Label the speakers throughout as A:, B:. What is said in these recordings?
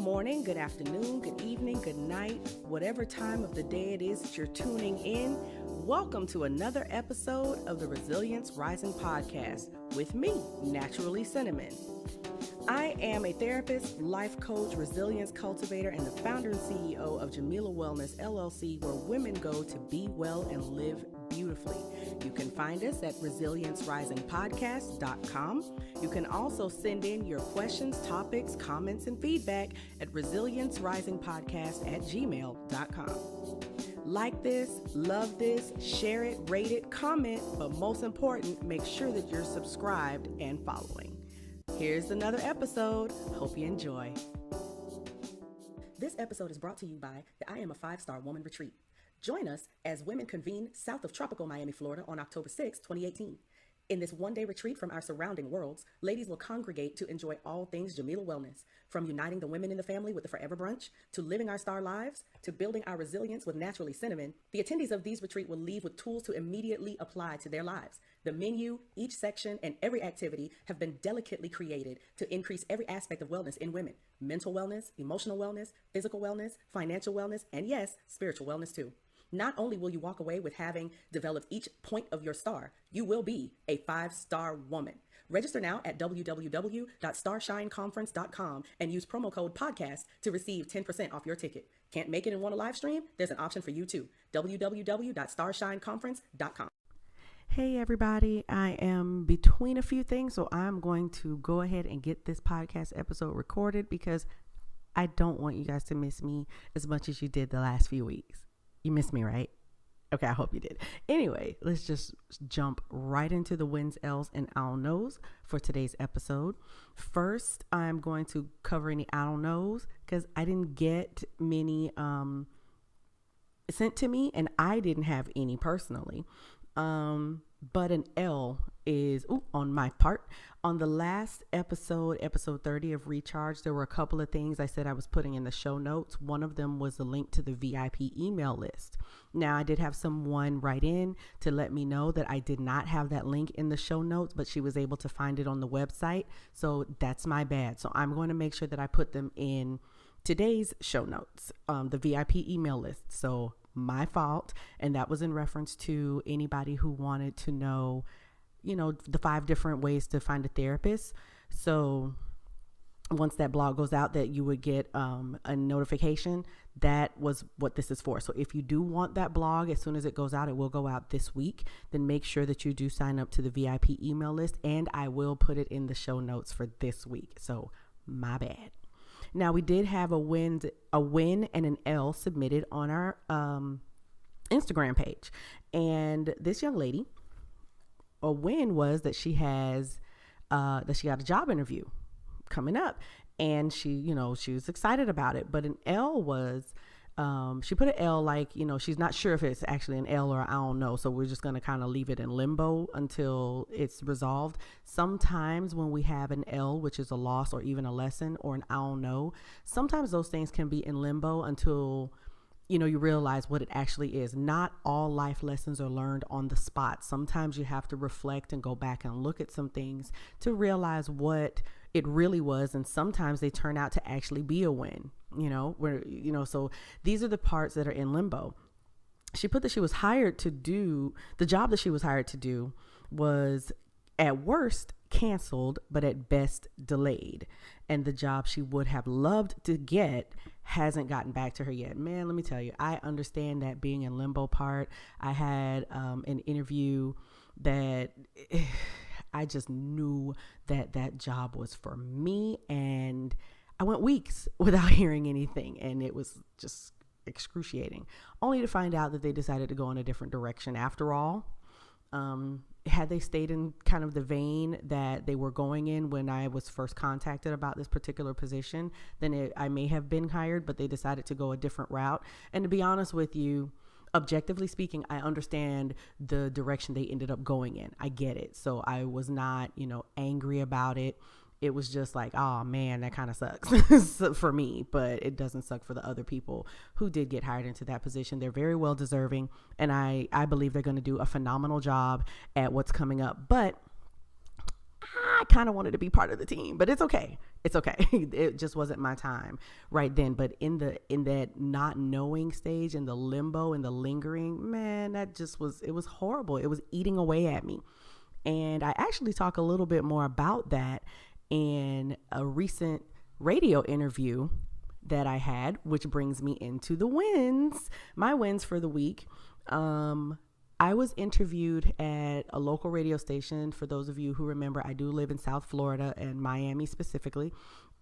A: morning, good afternoon, good evening, good night, whatever time of the day it is that you're tuning in. Welcome to another episode of the Resilience Rising Podcast with me, Naturally Cinnamon. I am a therapist, life coach, resilience cultivator, and the founder and CEO of Jamila Wellness, LLC, where women go to be well and live beautifully. You can find us at ResilienceRisingPodcast.com. You can also send in your questions, topics, comments, and feedback at ResilienceRisingPodcast@gmail.com. Like this, love this, share it, rate it, comment, but most important, make sure that you're subscribed and following. Here's another episode. Hope you enjoy. This episode is brought to you by the I Am a 5-Star Woman Retreat. Join us as women convene south of tropical Miami, Florida on October 6, 2018. In this one-day retreat from our surrounding worlds, ladies will congregate to enjoy all things Jamila Wellness, from uniting the women in the family with the Forever Brunch, to living our star lives, to building our resilience with Naturally Cinnamon. The attendees of these retreats will leave with tools to immediately apply to their lives. The menu, each section, and every activity have been delicately created to increase every aspect of wellness in women: mental wellness, emotional wellness, physical wellness, financial wellness, and yes, spiritual wellness too. Not only will you walk away with having developed each point of your star, you will be a 5-star woman. Register now at www.starshineconference.com and use promo code podcast to receive 10% off your ticket. Can't make it and want a live stream? There's an option for you too. www.starshineconference.com. Hey everybody, I am between a few things, so I'm going to go ahead and get this podcast episode recorded because I don't want you guys to miss me as much as you did the last few weeks. You missed me, right? Okay, I hope you did. Anyway, let's just jump right into the wins, L's, and I don't knows for today's episode. First, I'm going to cover any I don't knows because I didn't get many sent to me, and I didn't have any personally. But an L is on my part. On the last episode 30 of Recharge, there were a couple of things I said I was putting in the show notes. One of them was the link to the VIP email list. Now, I did have someone write in to let me know that I did not have that link in the show notes, but she was able to find it on the website. So that's my bad. So I'm going to make sure that I put them in today's show notes, the VIP email list. So my fault. And that was in reference to anybody who wanted to know, the 5 different ways to find a therapist. So once that blog goes out, that you would get a notification. That was what this is for. So if you do want that blog, as soon as it goes out, it will go out this week. Then make sure that you do sign up to the VIP email list, and I will put it in the show notes for this week. So my bad. Now, we did have a win and an L submitted on our Instagram page. And this young lady, a win was that she got a job interview coming up. And she was excited about it. But an L was, she put an L like, she's not sure if it's actually an L or I don't know. So we're just going to kind of leave it in limbo until it's resolved. Sometimes when we have an L, which is a loss or even a lesson, or an I don't know, sometimes those things can be in limbo until, you realize what it actually is. Not all life lessons are learned on the spot. Sometimes you have to reflect and go back and look at some things to realize what it really was. And sometimes they turn out to actually be a win. So these are the parts that are in limbo. She put that she was hired to do, the job that she was hired to do was at worst canceled, but at best delayed. And the job she would have loved to get hasn't gotten back to her yet. Man, let me tell you, I understand that being in limbo part. I had an interview that I just knew that job was for me, and I went weeks without hearing anything, and it was just excruciating, only to find out that they decided to go in a different direction after all. Had they stayed in kind of the vein that they were going in when I was first contacted about this particular position, then I may have been hired, but they decided to go a different route. And to be honest with you, objectively speaking, I understand the direction they ended up going in. I get it. So I was not, angry about it. It was just like, oh man, that kind of sucks for me, but it doesn't suck for the other people who did get hired into that position. They're very well deserving, and I believe they're going to do a phenomenal job at what's coming up. But I kind of wanted to be part of the team, but it's okay. It's okay. It just wasn't my time right then. But in that not knowing stage, in the limbo and the lingering, man, it was horrible. It was eating away at me. And I actually talk a little bit more about that in a recent radio interview that I had, which brings me into the wins, my wins for the week. I was interviewed at a local radio station. For those of you who remember, I do live in South Florida and Miami specifically.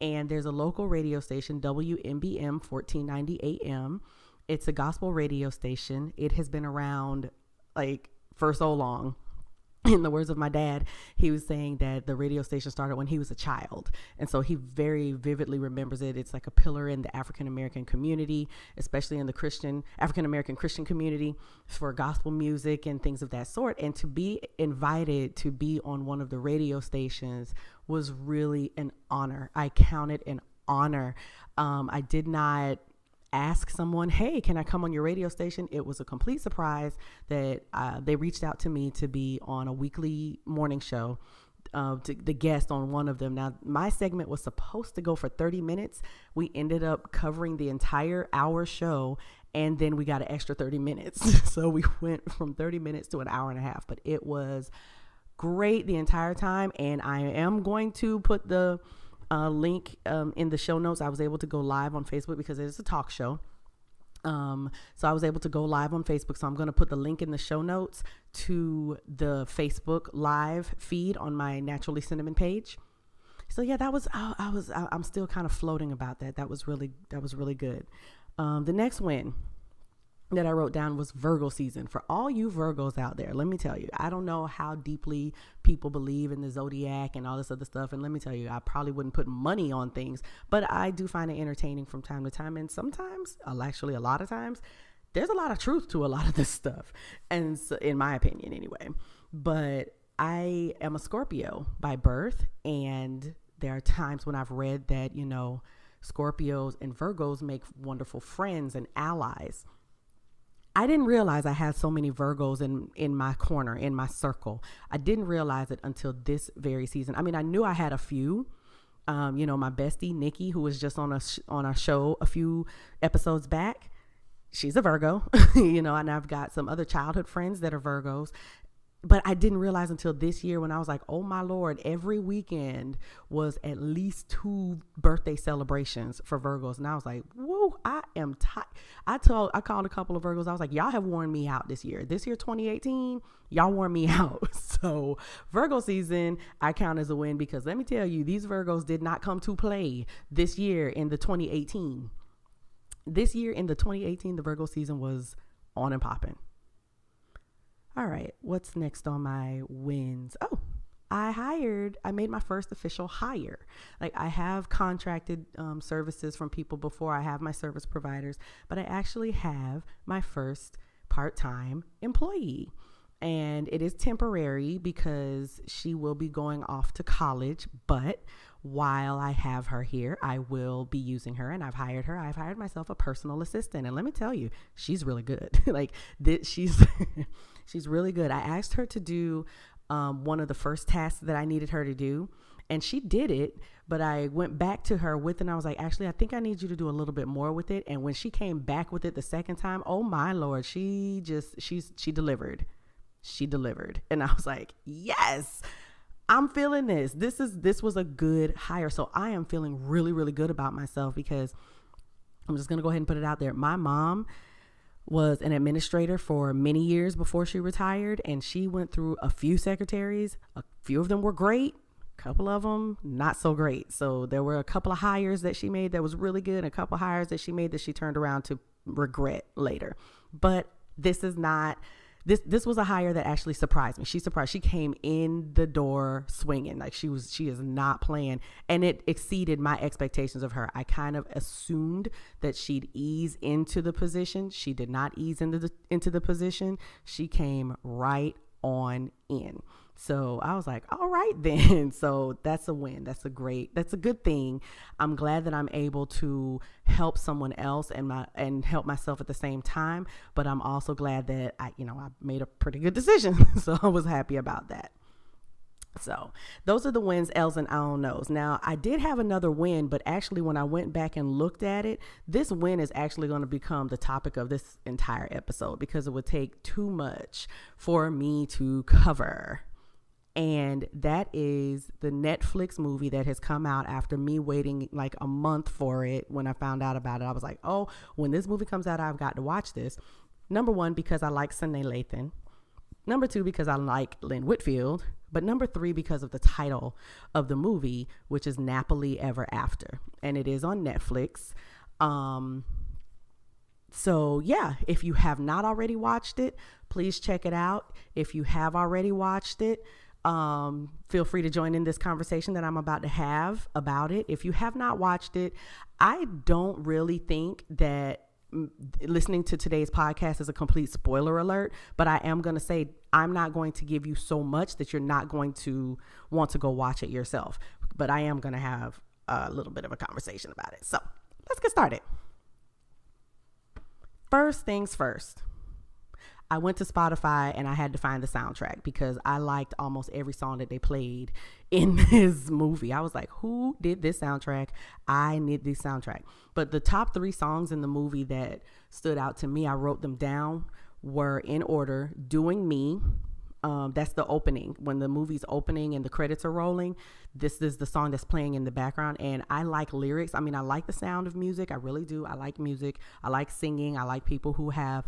A: And there's a local radio station, WMBM 1490 AM. It's a gospel radio station. It has been around like for so long. In the words of my dad, he was saying that the radio station started when he was a child. And so he very vividly remembers it. It's like a pillar in the African-American community, especially in the African-American Christian community, for gospel music and things of that sort. And to be invited to be on one of the radio stations was really an honor. I count it an honor. I did not ask someone, hey, can I come on your radio station? It was a complete surprise that they reached out to me to be on a weekly morning show, the guest on one of them. Now, my segment was supposed to go for 30 minutes. We ended up covering the entire hour show, and then we got an extra 30 minutes. So we went from 30 minutes to an hour and a half, but it was great the entire time. And I am going to put the link in the show notes. I was able to go live on Facebook because it's a talk show. So I was able to go live on Facebook. So I'm going to put the link in the show notes to the Facebook live feed on my Naturally Cinnamon page. So yeah, I'm still kind of floating about that. That was really good. The next win that I wrote down was Virgo season. For all you Virgos out there, let me tell you, I don't know how deeply people believe in the zodiac and all this other stuff. And let me tell you, I probably wouldn't put money on things, but I do find it entertaining from time to time. And sometimes, actually a lot of times, there's a lot of truth to a lot of this stuff. And so, in my opinion anyway, but I am a Scorpio by birth. And there are times when I've read that, Scorpios and Virgos make wonderful friends and allies. I didn't realize I had so many Virgos in my corner, in my circle. I didn't realize it until this very season. I mean, I knew I had a few. My bestie, Nikki, who was just on a show a few episodes back, she's a Virgo, and I've got some other childhood friends that are Virgos. But I didn't realize until this year when I was like, oh my Lord, every weekend was at least 2 birthday celebrations for Virgos. And I was like, whoa, I am tired. I called a couple of Virgos. I was like, y'all have worn me out this year. This year, 2018, y'all wore me out. So Virgo season, I count as a win because let me tell you, these Virgos did not come to play this year in the 2018. This year in the 2018, the Virgo season was on and popping. All right, what's next on my wins? Oh, I made my first official hire. Like I have contracted services from people before. I have my service providers, but I actually have my first part-time employee. And it is temporary because she will be going off to college. But while I have her here, I will be using her, and I've hired her. I've hired myself a personal assistant. And let me tell you, she's really good. She's really good. I asked her to do one of the first tasks that I needed her to do, and she did it. But I went back to her with it, and I was like, actually, I think I need you to do a little bit more with it. And when she came back with it the second time, oh my Lord, she delivered. She delivered. And I was like, yes, I'm feeling this. This was a good hire. So I am feeling really, really good about myself because I'm just going to go ahead and put it out there. My mom was an administrator for many years before she retired, and she went through a few secretaries. A few of them were great. A couple of them not so great. So there were a couple of hires that she made that was really good, and a couple of hires that she made that she turned around to regret later. But this is not... This was a hire that actually surprised me. She came in the door swinging. Like she is not playing, and it exceeded my expectations of her. I kind of assumed that she'd ease into the position. She did not ease into the position. She came right on in. So I was like, all right then. So that's a win. That's a good thing. I'm glad that I'm able to help someone else and help myself at the same time. But I'm also glad that I made a pretty good decision. So I was happy about that. So those are the wins, L's, and I don't knows. Now, I did have another win, but actually when I went back and looked at it, this win is actually going to become the topic of this entire episode because it would take too much for me to cover. And that is the Netflix movie that has come out after me waiting like a month for it. When I found out about it, I was like, oh, when this movie comes out, I've got to watch this. Number one, because I like Sunday Lathan. Number two, because I like Lynn Whitfield. But number three, because of the title of the movie, which is Nappily Ever After. And it is on Netflix. So yeah, if you have not already watched it, please check it out. If you have already watched it, feel free to join in this conversation that I'm about to have about it. If you have not watched it, I don't really think that listening to today's podcast is a complete spoiler alert, but I am going to say I'm not going to give you so much that you're not going to want to go watch it yourself, but I am going to have a little bit of a conversation about it. So let's get started. First things first, I went to Spotify and I had to find the soundtrack because I liked almost every song that they played in this movie. I was like, who did this soundtrack? I need this soundtrack. But the top 3 songs in the movie that stood out to me, I wrote them down, were in order: Doing Me. That's the opening. When the movie's opening and the credits are rolling, this is the song that's playing in the background. And I like lyrics. I mean, I like the sound of music. I really do. I like music. I like singing. I like people who have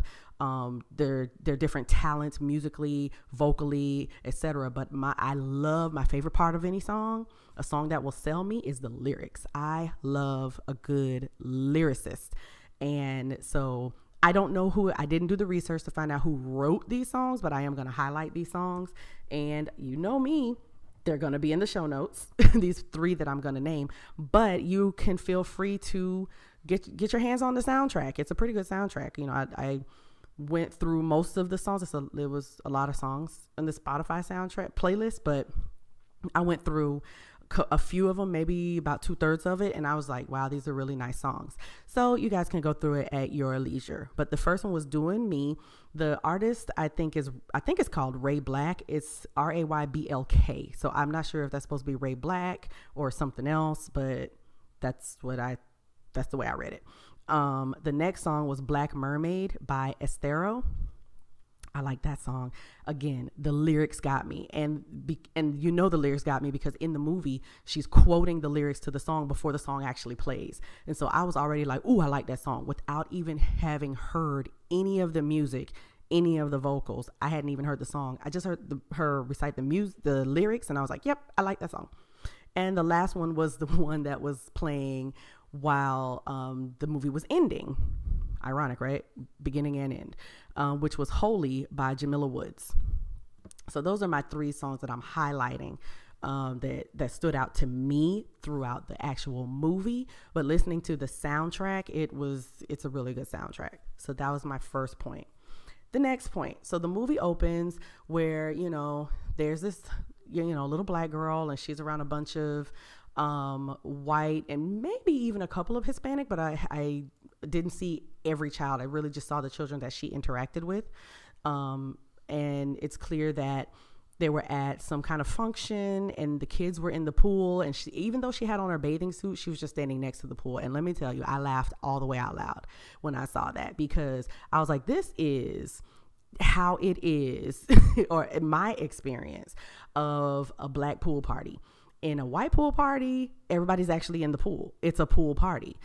A: their different talents musically, vocally, etc. But I love, my favorite part of any song, a song that will sell me, is the lyrics. I love a good lyricist. And so I don't know I didn't do the research to find out who wrote these songs, but I am going to highlight these songs. And you know me, they're going to be in the show notes, these 3 that I'm going to name, but you can feel free to get your hands on the soundtrack. It's a pretty good soundtrack. You know, I went through most of the songs. There was a lot of songs in the Spotify soundtrack playlist, but I went through a few of them, maybe about 2/3 of it, and I was like, wow, these are really nice songs. So you guys can go through it at your leisure. But the first one was Doing Me. The artist I think it's called Ray Black. It's Rayblk. So I'm not sure if that's supposed to be Ray Black or something else, but that's the way I read it. The next song was Black Mermaid by Estero. I like that song. Again, the lyrics got me, and you know the lyrics got me because in the movie she's quoting the lyrics to the song before the song actually plays, and so I was already like, "Ooh, I like that song," without even having heard any of the music, any of the vocals. I hadn't even heard the song. I just heard her recite the lyrics, and I was like, "Yep, I like that song." And the last one was the one that was playing while the movie was ending. Ironic, right? Beginning and end, which was Holy by Jamila Woods. So those are my 3 songs that I'm highlighting that stood out to me throughout the actual movie. But listening to the soundtrack, it's a really good soundtrack. So that was my first point. The next point. So the movie opens where, you know, there's this, little Black girl, and she's around a bunch of white and maybe even a couple of Hispanic, but I didn't see every child. I really just saw the children that she interacted with. And it's clear that they were at some kind of function and the kids were in the pool, and even though she had on her bathing suit, she was just standing next to the pool. And let me tell you, I laughed all the way out loud when I saw that, because I was like, this is how it is, or in my experience of a Black pool party. In a white pool party, everybody's actually in the pool. It's a pool party.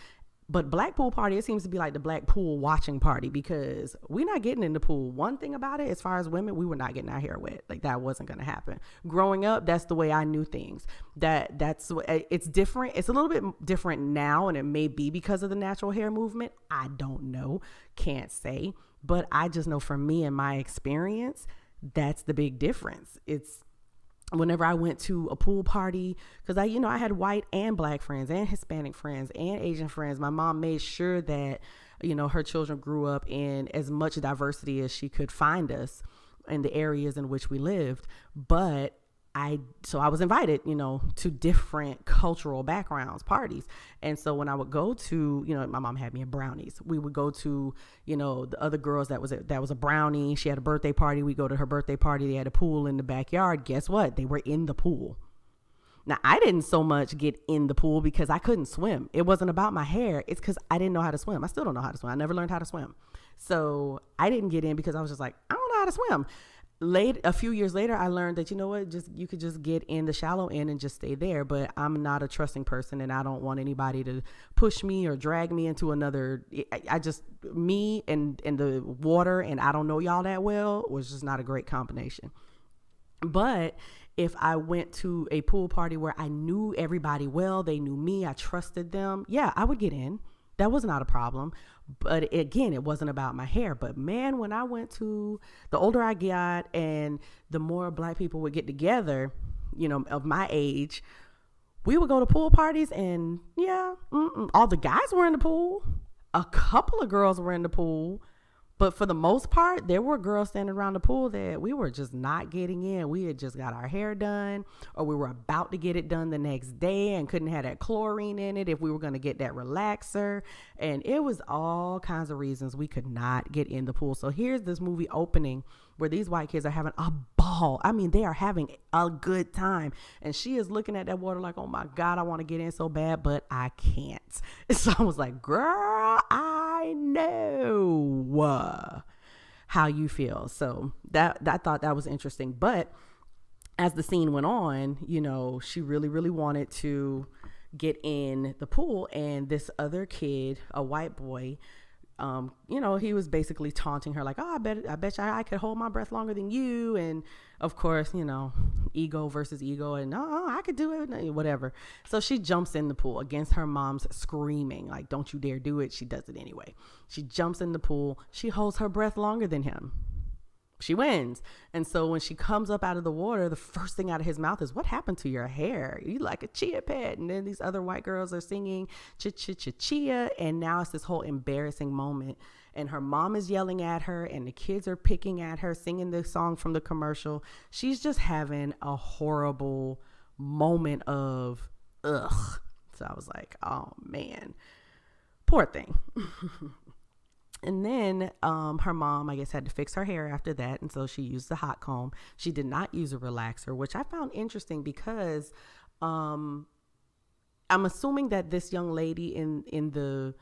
A: But Black pool party, it seems to be like the Black pool watching party, because we're not getting in the pool. One thing about it, as far as women, we were not getting our hair wet. Like, that wasn't going to happen. Growing up, that's the way I knew things. It's different. It's a little bit different now, and it may be because of the natural hair movement. I don't know. Can't say. But I just know, for me and my experience, that's the big difference. It's whenever I went to a pool party, because I had white and Black friends and Hispanic friends and Asian friends. My mom made sure that, her children grew up in as much diversity as she could find us in the areas in which we lived. But so I was invited, to different cultural backgrounds, parties. And so when I would go to, my mom had me in brownies. We would go to, the other girls that was a brownie. She had a birthday party. We go to her birthday party. They had a pool in the backyard. Guess what? They were in the pool. Now, I didn't so much get in the pool because I couldn't swim. It wasn't about my hair. It's because I didn't know how to swim. I still don't know how to swim. I never learned how to swim. So I didn't get in because I was just like, I don't know how to swim. A few years later, I learned that, you could just get in the shallow end and just stay there. But I'm not a trusting person, and I don't want anybody to push me or drag me into another. Me and the water, and I don't know y'all that well, was just not a great combination. But if I went to a pool party where I knew everybody well, they knew me, I trusted them, yeah, I would get in. That was not a problem. But again, it wasn't about my hair. But man, when I went to, the older I got and the more Black people would get together, of my age, we would go to pool parties, and all the guys were in the pool. A couple of girls were in the pool. But for the most part, there were girls standing around the pool that we were just not getting in. We had just got our hair done, or we were about to get it done the next day and couldn't have that chlorine in it if we were going to get that relaxer. And it was all kinds of reasons we could not get in the pool. So here's this movie opening where these white kids are having a ball. I mean, they are having a good time. And she is looking at that water like, oh my God, I want to get in so bad, but I can't. So I was like, girl, I know how you feel. So I thought that was interesting. But as the scene went on, she really, really wanted to get in the pool. And this other kid, a white boy, he was basically taunting her like, oh, I bet you I could hold my breath longer than you. And of course, ego versus ego, and I could do it, whatever. So she jumps in the pool against her mom's screaming, like, don't you dare do it. She does it anyway. She jumps in the pool. She holds her breath longer than him. She wins. And so when she comes up out of the water, the first thing out of his mouth is, what happened to your hair? You like a chia pet. And then these other white girls are singing chia. And now it's this whole embarrassing moment. And her mom is yelling at her, and the kids are picking at her, singing the song from the commercial. She's just having a horrible moment of ugh. So I was like, oh man, poor thing. And then her mom, I guess, had to fix her hair after that. And so she used the hot comb. She did not use a relaxer, which I found interesting because I'm assuming that this young lady in the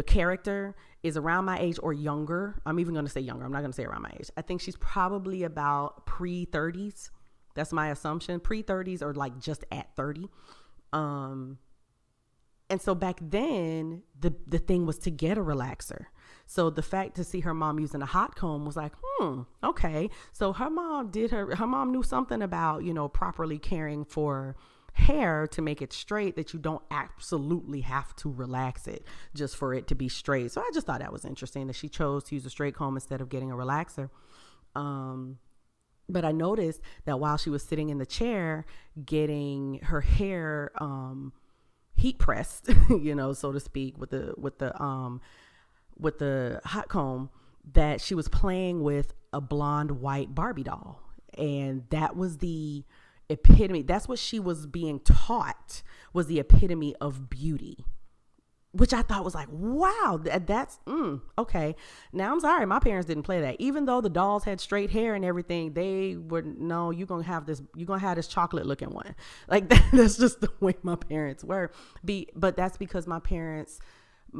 A: character is around my age or younger. I'm even going to say younger. I'm not going to say around my age. I think she's probably about pre-30s. That's my assumption. Pre-30s or like just at 30. And so back then, the thing was to get a relaxer. So the fact to see her mom using a hot comb was like, okay. So her mom knew something about, properly caring for hair to make it straight, that you don't absolutely have to relax it just for it to be straight. So I just thought that was interesting that she chose to use a straight comb instead of getting a relaxer. But I noticed that while she was sitting in the chair getting her hair heat pressed, so to speak, with the hot comb, that she was playing with a blonde white Barbie doll. And that was the epitome. That's what she was being taught, was the epitome of beauty, which I thought was like, wow, that's okay. Now, I'm sorry, my parents didn't play that. Even though the dolls had straight hair and everything, they wouldn't know you're going to have this chocolate looking one. Like that's just the way my parents were. But that's because my parents,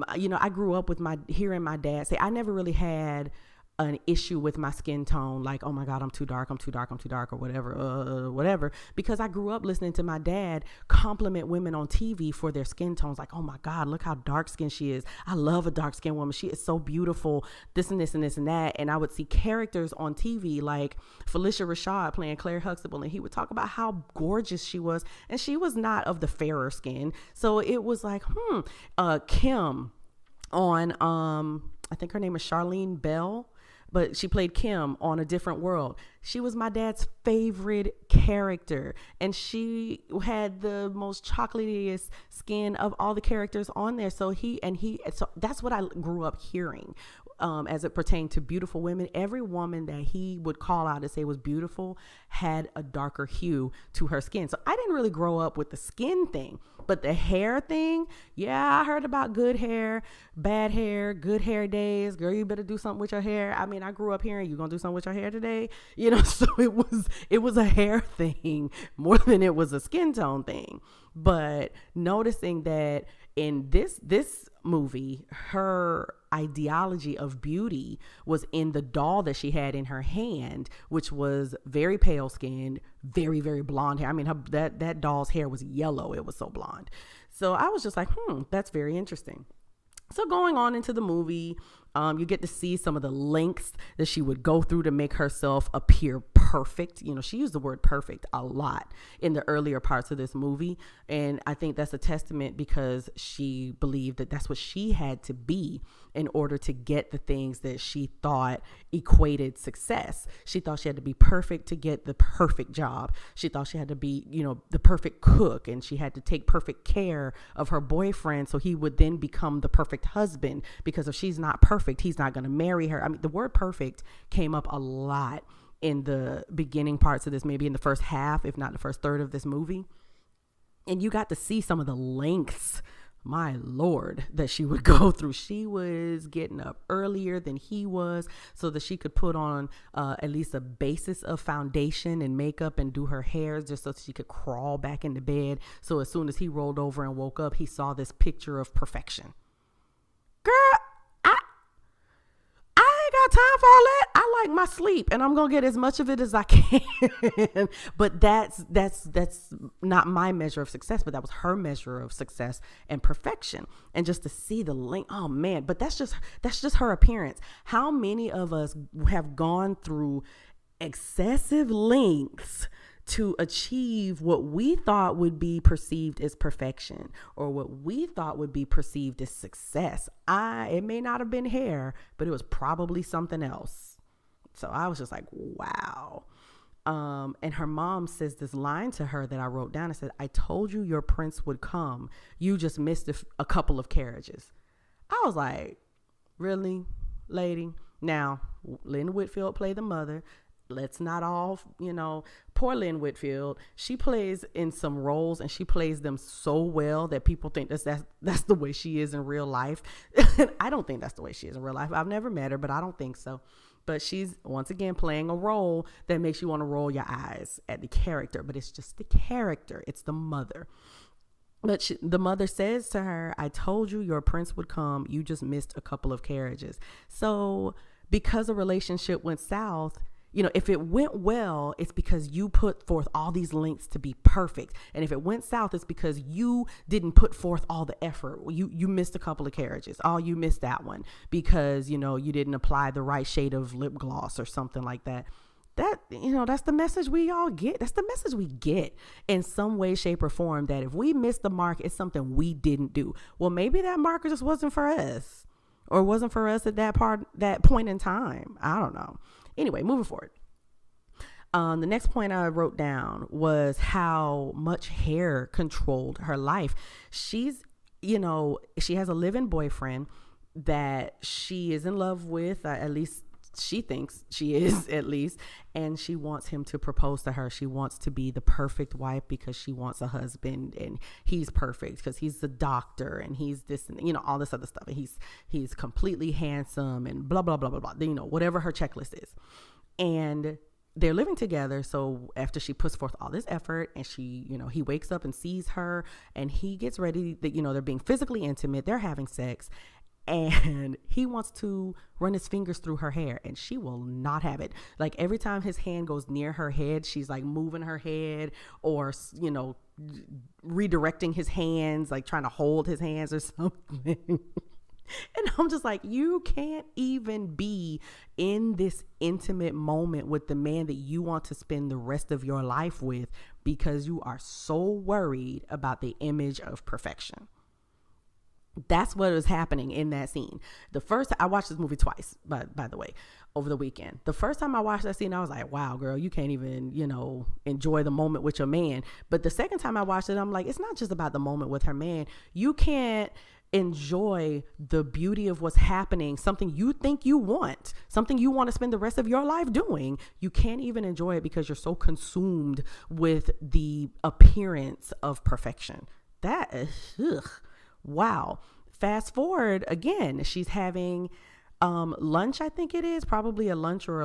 A: I grew up with hearing my dad say, I never really had an issue with my skin tone, like, oh my God, I'm too dark, or whatever, because I grew up listening to my dad compliment women on TV for their skin tones, like, oh my God, look how dark skinned she is. I love a dark skinned woman. She is so beautiful, this and this and this and that. And I would see characters on TV like Felicia Rashad playing Claire Huxtable, and he would talk about how gorgeous she was, and she was not of the fairer skin. So it was like, Kim on, I think her name is Charlene Bell, but she played Kim on A Different World. She was my dad's favorite character, and she had the most chocolatiest skin of all the characters on there. So that's what I grew up hearing. as it pertained to beautiful women, every woman that he would call out and say was beautiful had a darker hue to her skin. So I didn't really grow up with the skin thing, but the hair thing, yeah, I heard about good hair, bad hair, good hair days. Girl, you better do something with your hair. I mean, I grew up hearing, you gonna do something with your hair today? So it was a hair thing more than it was a skin tone thing. But noticing that in this movie, her ideology of beauty was in the doll that she had in her hand, which was very pale skinned, very, very blonde hair. I mean, that doll's hair was yellow. It was so blonde. So I was just like, that's very interesting. So going on into the movie, you get to see some of the lengths that she would go through to make herself appear perfect. She used the word perfect a lot in the earlier parts of this movie. And I think that's a testament because she believed that that's what she had to be in order to get the things that she thought equated success. She thought she had to be perfect to get the perfect job. She thought she had to be, the perfect cook, and she had to take perfect care of her boyfriend so he would then become the perfect husband, because if she's not perfect, he's not going to marry her. I mean, the word perfect came up a lot in the beginning parts of this, maybe in the first half, if not the first third of this movie. And you got to see some of the lengths, my Lord, that she would go through. She was getting up earlier than he was so that she could put on at least a basis of foundation and makeup and do her hair just so she could crawl back into bed. So as soon as he rolled over and woke up, he saw this picture of perfection. Girl, I ain't got time for all that. I like my sleep, and I'm gonna get as much of it as I can. But that's not my measure of success, but that was her measure of success and perfection. And just to see the link, oh man! But that's just her appearance. How many of us have gone through excessive lengths to achieve what we thought would be perceived as perfection, or what we thought would be perceived as success? It may not have been hair, but it was probably something else. So I was just like, wow. And her mom says this line to her that I wrote down. I said, "I told you your prince would come. You just missed a couple of carriages." I was like, really, lady? Now, Lynn Whitfield played the mother. Let's not all, poor Lynn Whitfield. She plays in some roles, and she plays them so well that people think that's the way she is in real life. I don't think that's the way she is in real life. I've never met her, but I don't think so. But she's, once again, playing a role that makes you want to roll your eyes at the character. But it's just the character. It's the mother. But the mother says to her, "I told you your prince would come. You just missed a couple of carriages." So because a relationship went south, if it went well, it's because you put forth all these lengths to be perfect. And if it went south, it's because you didn't put forth all the effort. You missed a couple of carriages. Oh, you missed that one because, you didn't apply the right shade of lip gloss or something like that. That's the message we all get. That's the message we get in some way, shape, or form, that if we missed the mark, it's something we didn't do. Well, maybe that marker just wasn't for us, or wasn't for us at that point in time. I don't know. Anyway, moving forward. The next point I wrote down was how much hair controlled her life. She has a live-in boyfriend that she is in love with, at least she thinks she is, at least, and she wants him to propose to her. She wants to be the perfect wife because she wants a husband, and he's perfect because he's the doctor, and he's this, and all this other stuff, and he's completely handsome, and blah blah blah blah blah, whatever her checklist is. And they're living together. So after she puts forth all this effort, and he wakes up and sees her, and he gets ready that, they're being physically intimate, they're having sex, and he wants to run his fingers through her hair, and she will not have it. Like, every time his hand goes near her head, she's like moving her head, or, redirecting his hands, like trying to hold his hands or something. And I'm just like, you can't even be in this intimate moment with the man that you want to spend the rest of your life with because you are so worried about the image of perfection. That's what was happening in that scene. I watched this movie twice, by the way, over the weekend. The first time I watched that scene, I was like, wow, girl, you can't even, enjoy the moment with your man. But the second time I watched it, I'm like, it's not just about the moment with her man. You can't enjoy the beauty of what's happening, something you think you want, something you want to spend the rest of your life doing. You can't even enjoy it because you're so consumed with the appearance of perfection. That is, wow. Fast forward again, she's having lunch, I think it is, probably a lunch or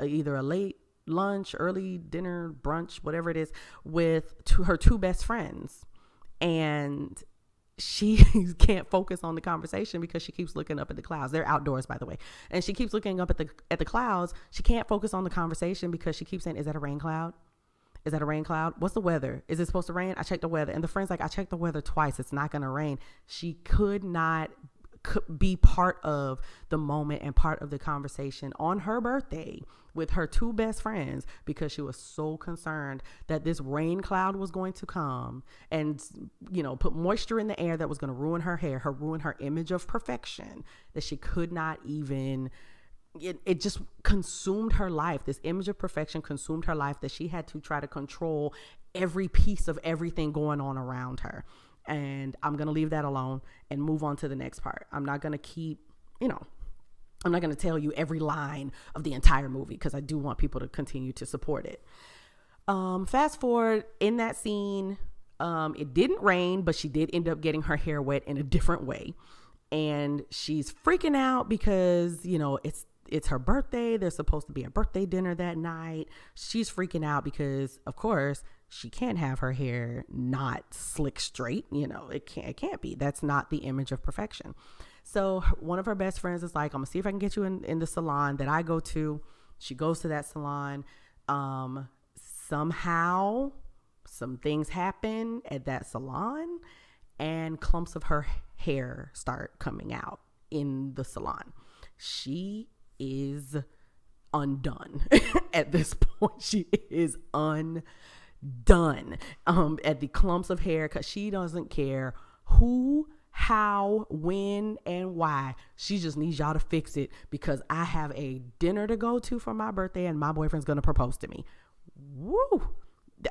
A: either a late lunch, early dinner, brunch, whatever it is, with her two best friends. And she can't focus on the conversation because she keeps looking up at the clouds. They're outdoors, by the way. And she keeps looking up at the clouds. She can't focus on the conversation because she keeps saying, is that a rain cloud? Is that a rain cloud? What's the weather? Is it supposed to rain? I checked the weather. And the friend's like, I checked the weather twice. It's not going to rain. She could not be part of the moment and part of the conversation on her birthday with her two best friends because she was so concerned that this rain cloud was going to come and, put moisture in the air that was going to ruin her hair, ruin her image of perfection, that she could not even, it just consumed her life. This image of perfection consumed her life, that she had to try to control every piece of everything going on around her. And I'm going to leave that alone and move on to the next part. I'm not going to keep, I'm not going to tell you every line of the entire movie because I do want people to continue to support it. Fast forward, in that scene, it didn't rain, but she did end up getting her hair wet in a different way. And she's freaking out because, it's her birthday. There's supposed to be a birthday dinner that night. She's freaking out because, of course, she can't have her hair not slick straight. It can't be. That's not the image of perfection. So one of her best friends is like, I'm gonna see if I can get you in the salon that I go to. She goes to that salon. Somehow some things happen at that salon and clumps of her hair start coming out in the salon. She is undone. At this point, she is undone at the clumps of hair, because she doesn't care who, how, when, and why. She just needs y'all to fix it because I have a dinner to go to for my birthday and my boyfriend's going to propose to me. Woo!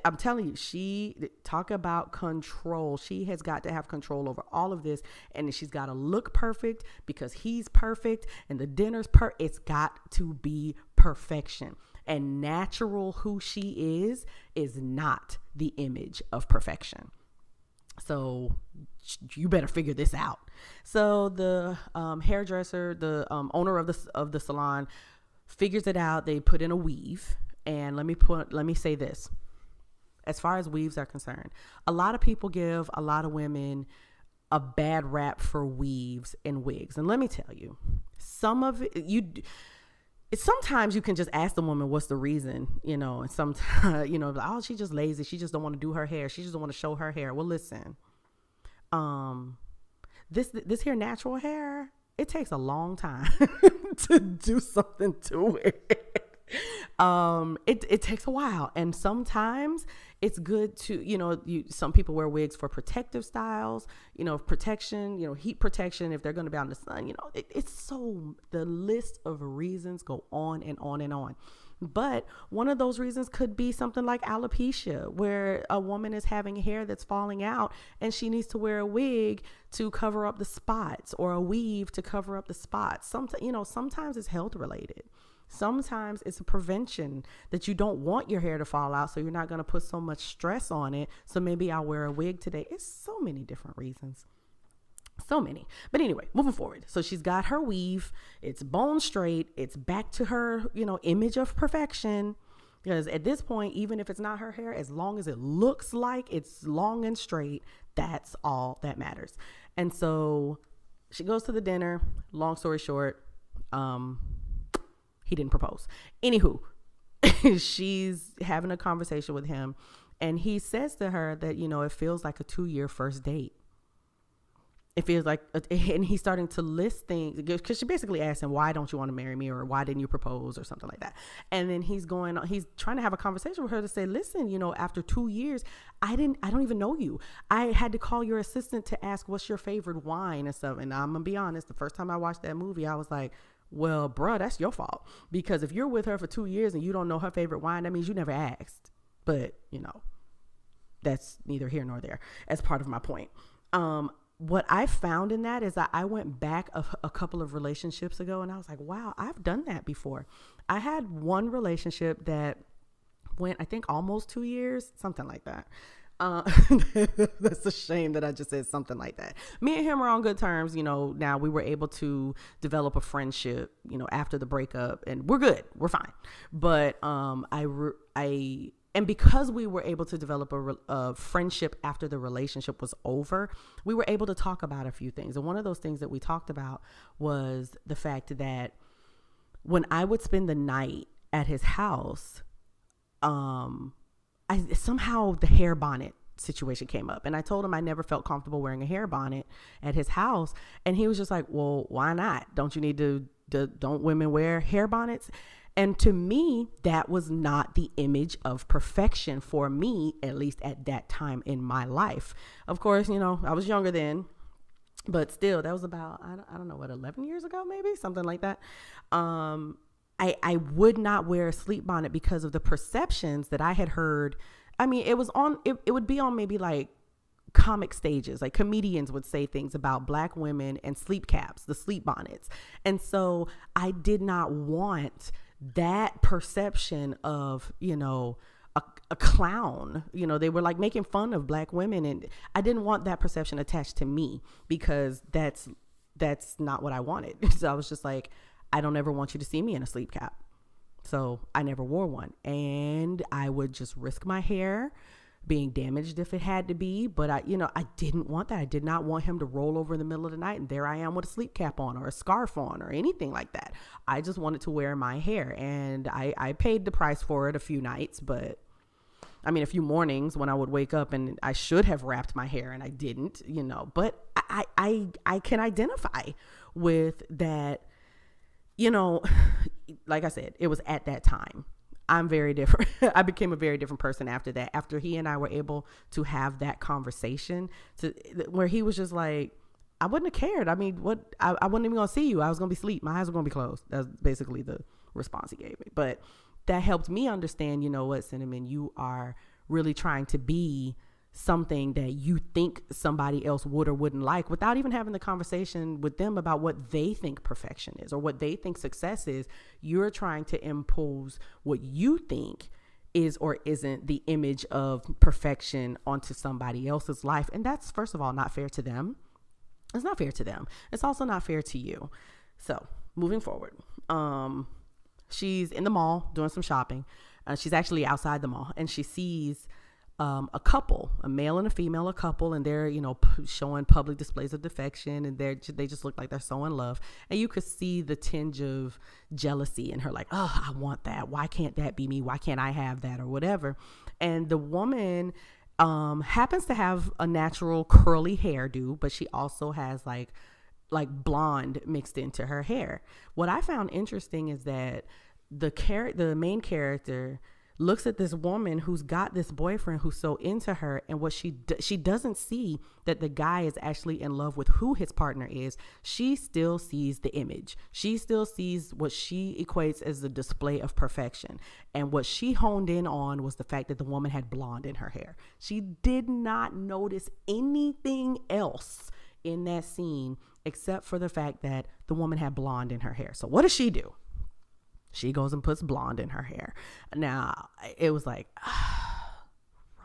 A: I'm telling you, she talk about control. She has got to have control over all of this, and she's got to look perfect because he's perfect and the dinner's it's got to be perfection. And natural who she is not the image of perfection. So you better figure this out. So the hairdresser, the owner of the salon, figures it out. They put in a weave, and let me say this. As far as weaves are concerned, a lot of people give a lot of women a bad rap for weaves and wigs. And let me tell you, some of it, sometimes you can just ask the woman what's the reason, and sometimes, oh, she's just lazy. She just don't want to do her hair. She just don't want to show her hair. Well, listen, this here natural hair, it takes a long time to do something to it. It takes a while, and sometimes it's good to, some people wear wigs for protective styles, protection, heat protection, if they're going to be out in the sun, it's so, the list of reasons go on and on and on. But one of those reasons could be something like alopecia, where a woman is having hair that's falling out and she needs to wear a wig to cover up the spots, or a weave to cover up the spots. Sometimes it's health related. Sometimes it's a prevention that you don't want your hair to fall out, so you're not going to put so much stress on it. So maybe I'll wear a wig today. It's so many different reasons. So many. But anyway, moving forward. So she's got her weave. It's bone straight. It's back to her, image of perfection. Because at this point, even if it's not her hair, as long as it looks like it's long and straight, that's all that matters. And so she goes to the dinner. Long story short, he didn't propose. Anywho, she's having a conversation with him, and he says to her that, it feels like a 2-year first date. It feels like, and he's starting to list things, because she basically asked him, why don't you want to marry me? Or why didn't you propose? Or something like that. And then he's trying to have a conversation with her to say, listen, after 2 years, I don't even know you. I had to call your assistant to ask, what's your favorite wine and stuff. And I'm going to be honest, the first time I watched that movie, I was like, well, bruh, that's your fault. Because if you're with her for 2 years and you don't know her favorite wine, that means you never asked. But, that's neither here nor there, as part of my point. what I found in that is that I went back a couple of relationships ago and I was like, wow, I've done that before. I had one relationship that went, I think, almost 2 years, something like that. Uh, that's a shame that I just said something like that. Me and him are on good terms. Now we were able to develop a friendship, after the breakup, and we're good. We're fine. But and because we were able to develop a friendship after the relationship was over, we were able to talk about a few things. And one of those things that we talked about was the fact that when I would spend the night at his house, somehow the hair bonnet situation came up, and I told him I never felt comfortable wearing a hair bonnet at his house, and he was just like, well, why not? Don't you need to don't women wear hair bonnets? And to me, that was not the image of perfection for me, at least at that time in my life. Of course, I was younger then, but still, that was about, I don't know, 11 years ago, maybe, something like that. I would not wear a sleep bonnet because of the perceptions that I had heard. I mean, it would be on maybe like comic stages, like comedians would say things about Black women and sleep caps, the sleep bonnets. And so I did not want that perception of, a clown. They were like making fun of Black women, and I didn't want that perception attached to me because that's not what I wanted. So I was just like, I don't ever want you to see me in a sleep cap. So I never wore one, and I would just risk my hair being damaged if it had to be. But I didn't want that. I did not want him to roll over in the middle of the night and there I am with a sleep cap on or a scarf on or anything like that. I just wanted to wear my hair, and I paid the price for it a few nights, but a few mornings when I would wake up and I should have wrapped my hair and I didn't, but I can identify with that. Like I said, it was at that time. I'm very different. I became a very different person after that. After he and I were able to have that conversation where he was just like, I wouldn't have cared. I wasn't even going to see you. I was going to be asleep. My eyes were going to be closed. That's basically the response he gave me. But that helped me understand, what, Cinnamon, you are really trying to be something that you think somebody else would or wouldn't like without even having the conversation with them about what they think perfection is or what they think success is. You're trying to impose what you think is or isn't the image of perfection onto somebody else's life. And that's, first of all, not fair to them. It's not fair to them. It's also not fair to you. So moving forward, she's in the mall doing some shopping. She's actually outside the mall, and she sees a couple, a male and a female, and they're, showing public displays of affection, and they just look like they're so in love. And you could see the tinge of jealousy in her, like, oh, I want that. Why can't that be me? Why can't I have that, or whatever? And the woman happens to have a natural curly hairdo, but she also has like blonde mixed into her hair. What I found interesting is that the main character looks at this woman who's got this boyfriend who's so into her, and what she doesn't see that the guy is actually in love with who his partner is. She still sees the image. She still sees what she equates as the display of perfection. And what she honed in on was the fact that the woman had blonde in her hair. She did not notice anything else in that scene except for the fact that the woman had blonde in her hair. So what does she do? She goes and puts blonde in her hair. Now, it was like,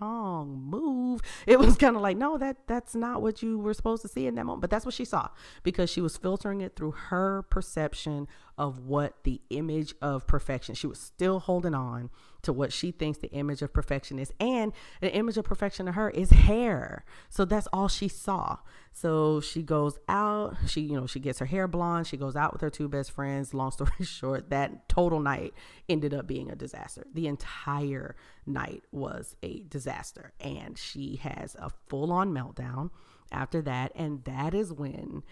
A: wrong move. It was kind of like, no, that's not what you were supposed to see in that moment. But that's what she saw, because she was filtering it through her perception of what the image of perfection. She was still holding on to what she thinks the image of perfection is. And the image of perfection to her is hair. So that's all she saw. So she goes out, she gets her hair blonde. She goes out with her two best friends. Long story short, that total night ended up being a disaster. The entire night was a disaster. And she has a full-on meltdown after that. And that is when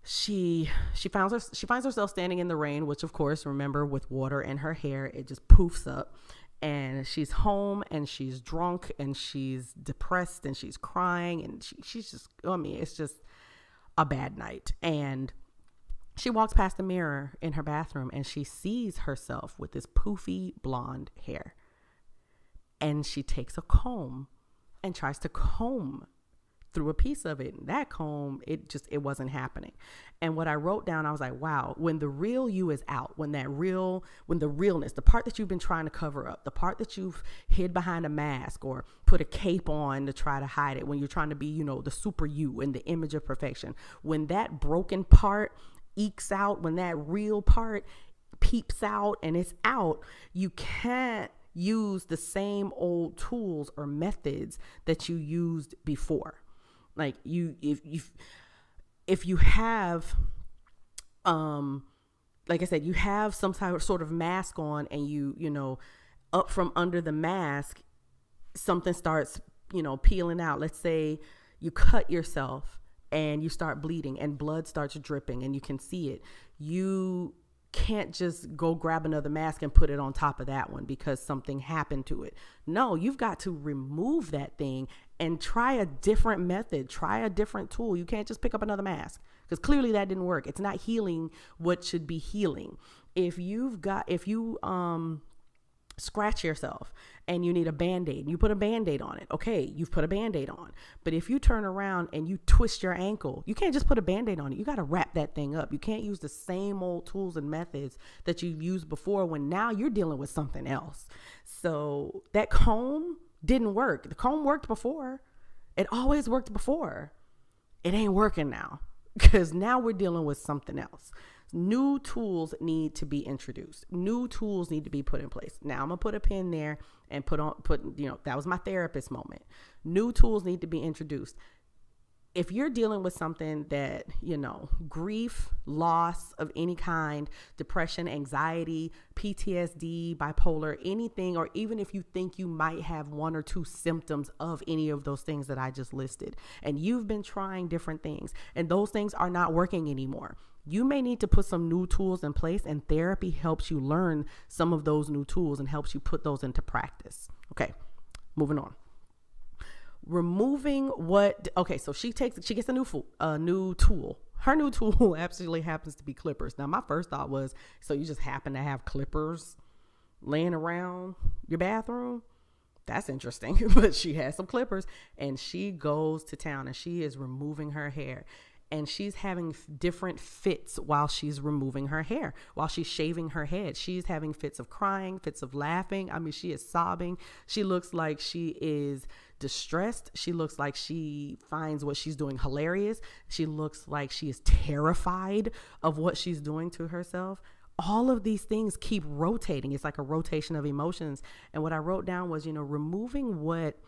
A: she finds herself standing in the rain, which, of course, remember, with water in her hair, it just poofs up. And she's home, and she's drunk, and she's depressed, and she's crying, and she's just, it's just a bad night. And she walks past the mirror in her bathroom, and she sees herself with this poofy blonde hair. And she takes a comb and tries to comb through a piece of it. And that comb, it wasn't happening. And what I wrote down, I was like, wow, when the real you is out, when the realness, the part that you've been trying to cover up, the part that you've hid behind a mask or put a cape on to try to hide it, when you're trying to be, the super you and the image of perfection, when that broken part ekes out, when that real part peeps out and it's out, you can't use the same old tools or methods that you used before. Like if you have, like I said, you have some type of sort of mask on, and you up from under the mask, something starts, peeling out. Let's say you cut yourself and you start bleeding and blood starts dripping and you can see it. You can't just go grab another mask and put it on top of that one because something happened to it. No, you've got to remove that thing and try a different method, try a different tool. You can't just pick up another mask because clearly that didn't work. It's not healing what should be healing. If you scratch yourself and you need a Band-Aid, you put a Band-Aid on it. Okay, you've put a Band-Aid on. But if you turn around and you twist your ankle, you can't just put a Band-Aid on it. You got to wrap that thing up. You can't use the same old tools and methods that you've used before when now you're dealing with something else. So that comb didn't work. The comb worked before. It always worked before. It ain't working now because now we're dealing with something else. New tools need to be introduced. New tools need to be put in place. Now I'm gonna put a pin there and that was my therapist moment. New tools need to be introduced. If you're dealing with something that, grief, loss of any kind, depression, anxiety, PTSD, bipolar, anything, or even if you think you might have one or two symptoms of any of those things that I just listed, and you've been trying different things and those things are not working anymore, you may need to put some new tools in place, and therapy helps you learn some of those new tools and helps you put those into practice. Okay, moving on. So she gets a new tool. Her new tool absolutely happens to be clippers. Now, my first thought was, so you just happen to have clippers laying around your bathroom? That's interesting. But she has some clippers, and she goes to town, and she is removing her hair. And she's having different fits while she's removing her hair, while she's shaving her head. She's having fits of crying, fits of laughing. I mean, she is sobbing. She looks like she is distressed. She looks like she finds what she's doing hilarious. She looks like she is terrified of what she's doing to herself. All of these things keep rotating. It's like a rotation of emotions. And what I wrote down was, removing what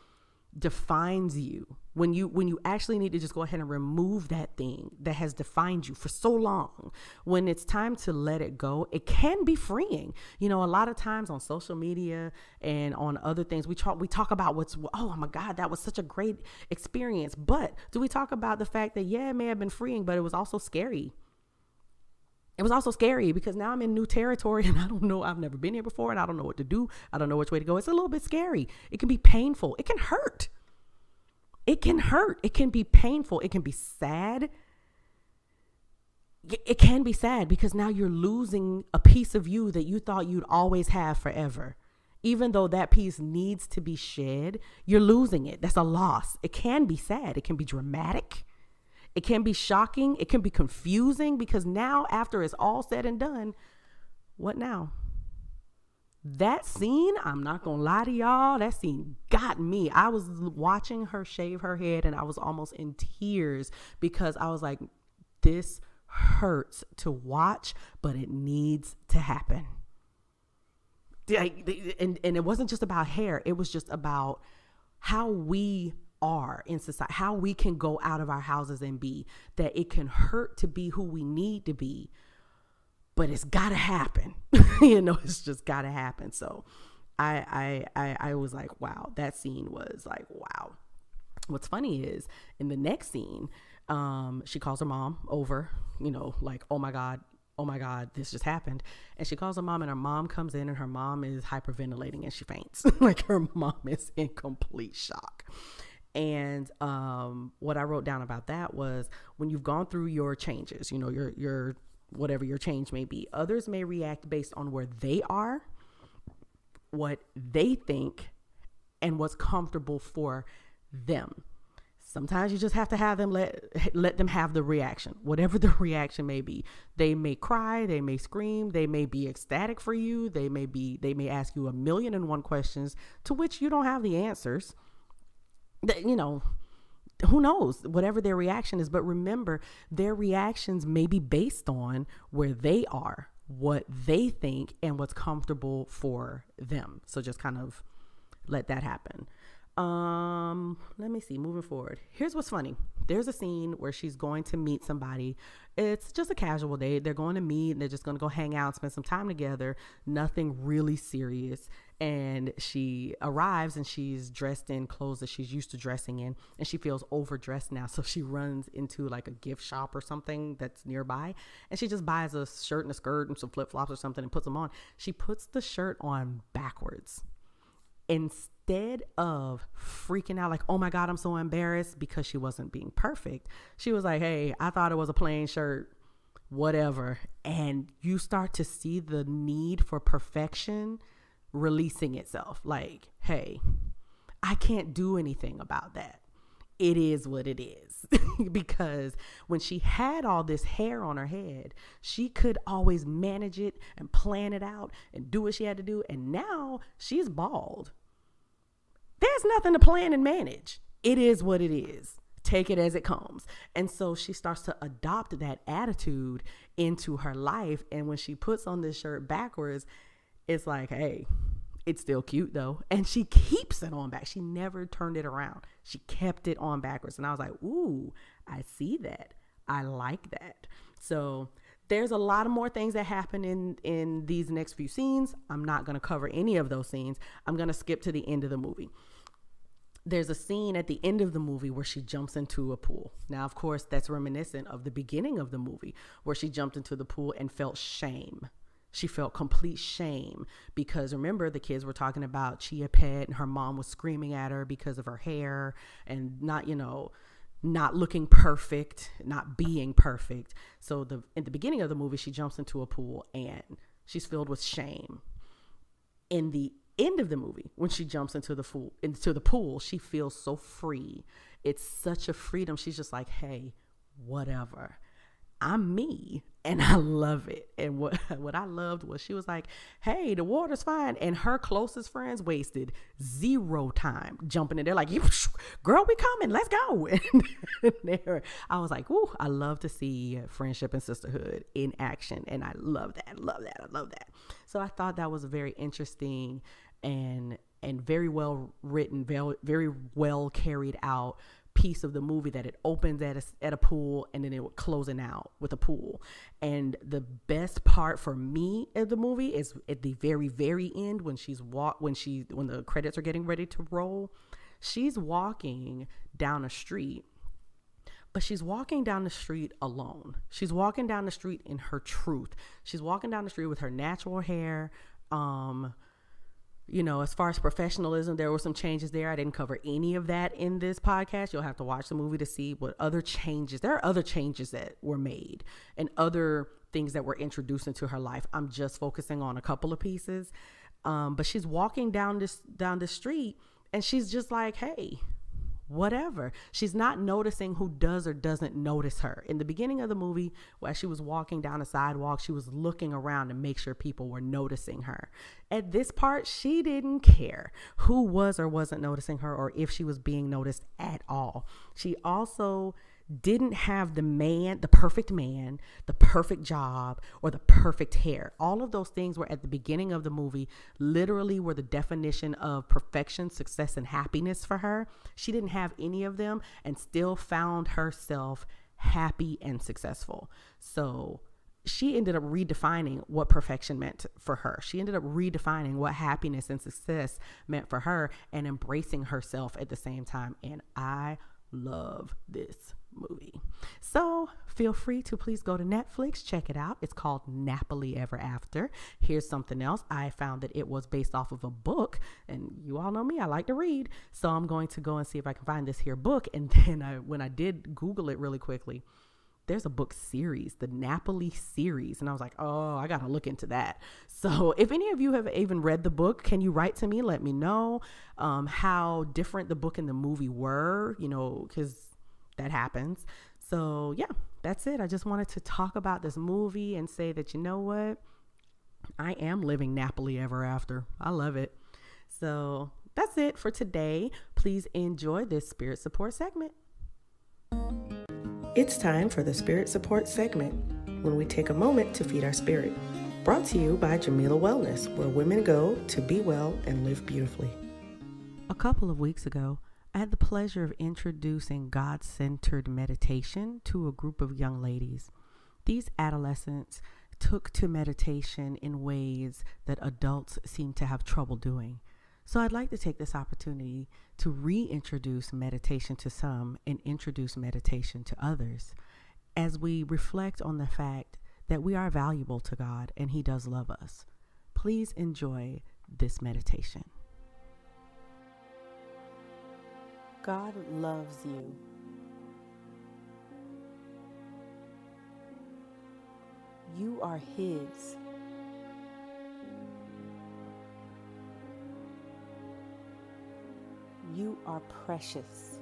A: defines you, when you actually need to just go ahead and remove that thing that has defined you for so long. When it's time to let it go, it can be freeing. A lot of times on social media and on other things, we talk about oh my God, that was such a great experience. But do we talk about the fact that, yeah, it may have been freeing, but it was also scary. It was also scary because now I'm in new territory and I don't know, I've never been here before and I don't know what to do. I don't know which way to go. It's a little bit scary. It can be painful. It can hurt. It can hurt. It can be painful. It can be sad. It can be sad because now you're losing a piece of you that you thought you'd always have forever. Even though that piece needs to be shed, you're losing it. That's a loss. It can be sad. It can be dramatic. It can be shocking. It can be confusing because now, after it's all said and done, what now? That scene, I'm not going to lie to y'all, that scene got me. I was watching her shave her head and I was almost in tears because I was like, this hurts to watch, but it needs to happen. And it wasn't just about hair. It was just about how we are in society, how we can go out of our houses and be, that it can hurt to be who we need to be, but it's got to happen. It's just got to happen. So I was like, wow, that scene was like, wow. What's funny is in the next scene, she calls her mom over, like, oh my God, this just happened. And she calls her mom and her mom comes in and her mom is hyperventilating and she faints. Like her mom is in complete shock. And what I wrote down about that was when you've gone through your changes, your whatever your change may be, others may react based on where they are, what they think, and what's comfortable for them. Sometimes you just have to have them let them have the reaction, whatever the reaction may be. They may cry, they may scream, they may be ecstatic for you, they may ask you 1,000,001 questions to which you don't have the answers. You know, who knows, whatever their reaction is. But remember, their reactions may be based on where they are, what they think, and what's comfortable for them. So just kind of let that happen. Let me see, moving forward. Here's what's funny. There's a scene where she's going to meet somebody. It's just a casual date. They're going to meet and they're just going to go hang out, spend some time together. Nothing really serious. And she arrives and she's dressed in clothes that she's used to dressing in, and she feels overdressed now. So she runs into like a gift shop or something that's nearby, and she just buys a shirt and a skirt and some flip-flops or something and puts them on. She puts the shirt on backwards. Instead of freaking out like, oh my God, I'm so embarrassed, because she wasn't being perfect, she was like, hey, I thought it was a plain shirt, whatever. And you start to see the need for perfection releasing itself. Like, hey, I can't do anything about that. It is what it is. Because when she had all this hair on her head, she could always manage it and plan it out and do what she had to do. And now she's bald. There's nothing to plan and manage. It is what it is. Take it as it comes. And so she starts to adopt that attitude into her life. And when she puts on this shirt backwards, it's like, hey, it's still cute though. And she keeps it on back. She never turned it around. She kept it on backwards. And I was like, ooh, I see that. I like that. So there's a lot of more things that happen in these next few scenes. I'm not going to cover any of those scenes. I'm going to skip to the end of the movie. There's a scene at the end of the movie where she jumps into a pool. Now, of course, that's reminiscent of the beginning of the movie where she jumped into the pool and felt shame. She felt complete shame because, remember, the kids were talking about Chia Pet and her mom was screaming at her because of her hair and not looking perfect, not being perfect. So in the beginning of the movie, she jumps into a pool and she's filled with shame. In the end of the movie, when she jumps into the pool, she feels so free. It's such a freedom. She's just like, hey, whatever. I'm me, and I love it. And what I loved was she was like, hey, the water's fine. And her closest friends wasted zero time jumping in there like, girl, we coming, let's go. And there, I was like, ooh, I love to see friendship and sisterhood in action. And I love that. So I thought that was very interesting and very well written, very well carried out piece of the movie, that it opens at a pool and then it would closing out with a pool. And the best part for me of the movie is at the very, very end when when the credits are getting ready to roll. She's walking down a street, but she's walking down the street alone. She's walking down the street in her truth. She's walking down the street with her natural hair. As far as professionalism, there were some changes there. I didn't cover any of that in this podcast. You'll have to watch the movie to see what other changes. There are other changes that were made and other things that were introduced into her life. I'm just focusing on a couple of pieces. But she's walking down the street and she's just like, hey, whatever. She's not noticing who does or doesn't notice her. In the beginning of the movie, while she was walking down the sidewalk, she was looking around to make sure people were noticing her. At this part, she didn't care who was or wasn't noticing her or if she was being noticed at all. She also didn't have the perfect man, the perfect job, or the perfect hair. All of those things were at the beginning of the movie, literally were the definition of perfection, success, and happiness for her. She didn't have any of them and still found herself happy and successful. So she ended up redefining what perfection meant for her. She ended up redefining what happiness and success meant for her and embracing herself at the same time. And I love this movie. So feel free to please go to Netflix, check it out. It's called Nappily Ever After. Here's something else. I found that it was based off of a book, and you all know me, I like to read. So I'm going to go and see if I can find this here book. And then when I did Google it really quickly, there's a book series, the Nappily series. And I was like, oh, I got to look into that. So if any of you have even read the book, can you write to me? Let me know how different the book and the movie were, because that happens. So yeah, that's it. I just wanted to talk about this movie and say that, you know what? I am living Nappily Ever After. I love it. So that's it for today. Please enjoy this spirit support segment. It's time for the spirit support segment, when we take a moment to feed our spirit. Brought to you by Jamila Wellness, where women go to be well and live beautifully. A couple of weeks ago, I had the pleasure of introducing God-centered meditation to a group of young ladies. These adolescents took to meditation in ways that adults seem to have trouble doing. So I'd like to take this opportunity to reintroduce meditation to some and introduce meditation to others as we reflect on the fact that we are valuable to God and He does love us. Please enjoy this meditation. God loves you. You are His. You are precious.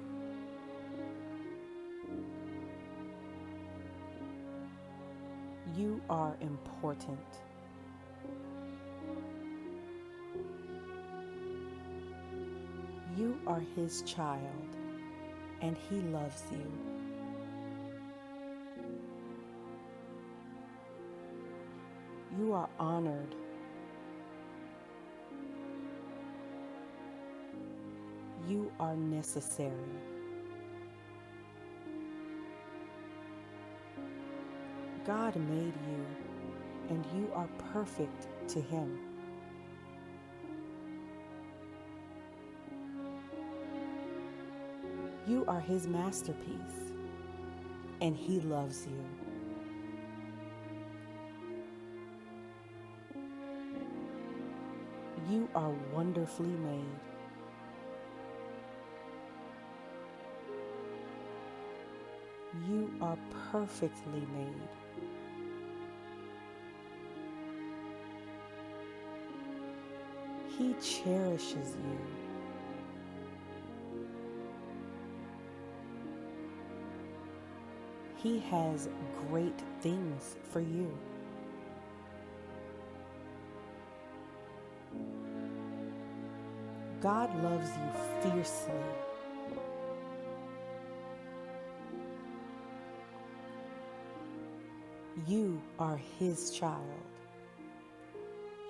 A: You are important. You are His child, and He loves you. You are honored. You are necessary. God made you, and you are perfect to Him. You are His masterpiece, and He loves you. You are wonderfully made. You are perfectly made. He cherishes you. He has great things for you. God loves you fiercely. You are His child.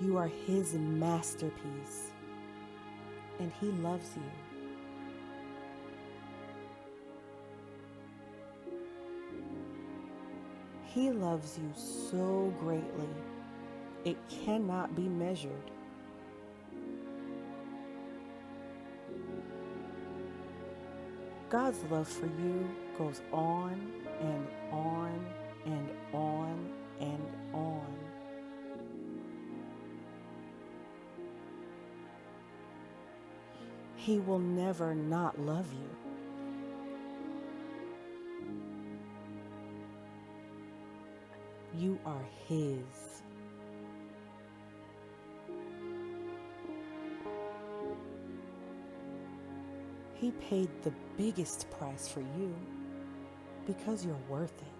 A: You are His masterpiece, and He loves you. He loves you so greatly, it cannot be measured. God's love for you goes on and on and on and on. He will never not love you. You are His. He paid the biggest price for you because you're worth it.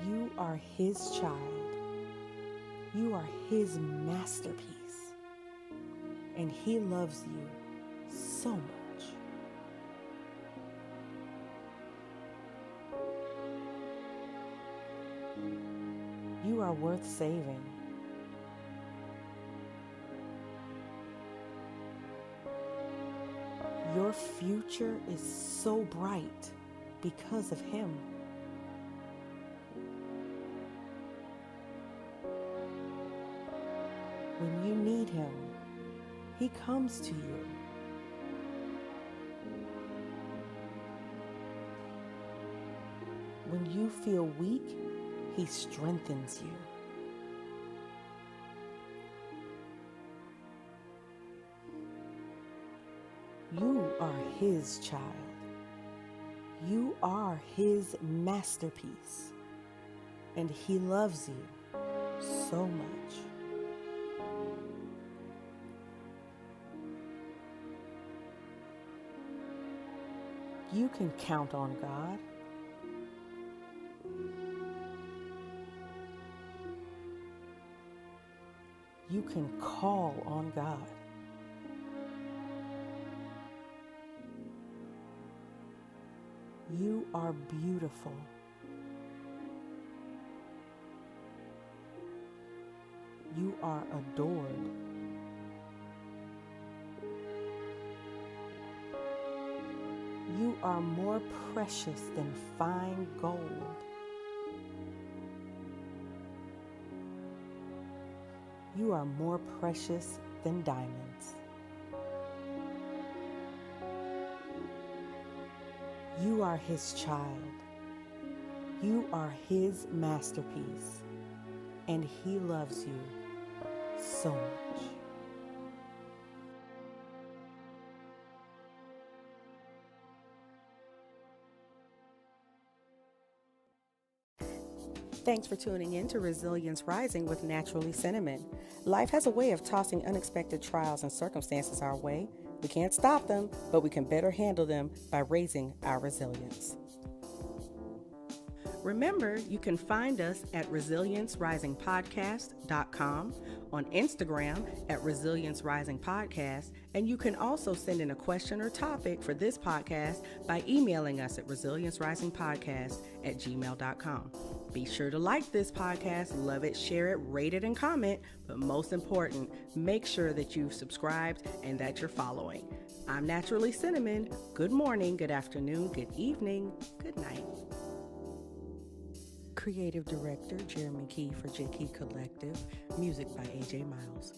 A: You are His child. You are His masterpiece, and He loves you so much. You are worth saving. Your future is so bright because of Him. When you need Him, He comes to you. When you feel weak, He strengthens you. You are His child. You are His masterpiece, and He loves you so much. You can count on God. You can call on God. You are beautiful. You are adored. You are more precious than fine gold. You are more precious than diamonds. You are His child. You are His masterpiece, and He loves you so much. Thanks for tuning in to Resilience Rising with Naturally Cinnamon. Life has a way of tossing unexpected trials and circumstances our way. We can't stop them, but we can better handle them by raising our resilience. Remember, you can find us at ResilienceRisingPodcast.com, on Instagram at Resilience Rising Podcast, and you can also send in a question or topic for this podcast by emailing us at ResilienceRisingPodcast@gmail.com. Be sure to like this podcast, love it, share it, rate it, and comment, but most important, make sure that you've subscribed and that you're following. I'm Naturally Cinnamon. Good morning, good afternoon, good evening, good night. Creative Director Jeremy Key for J Key Collective. Music by AJ Miles.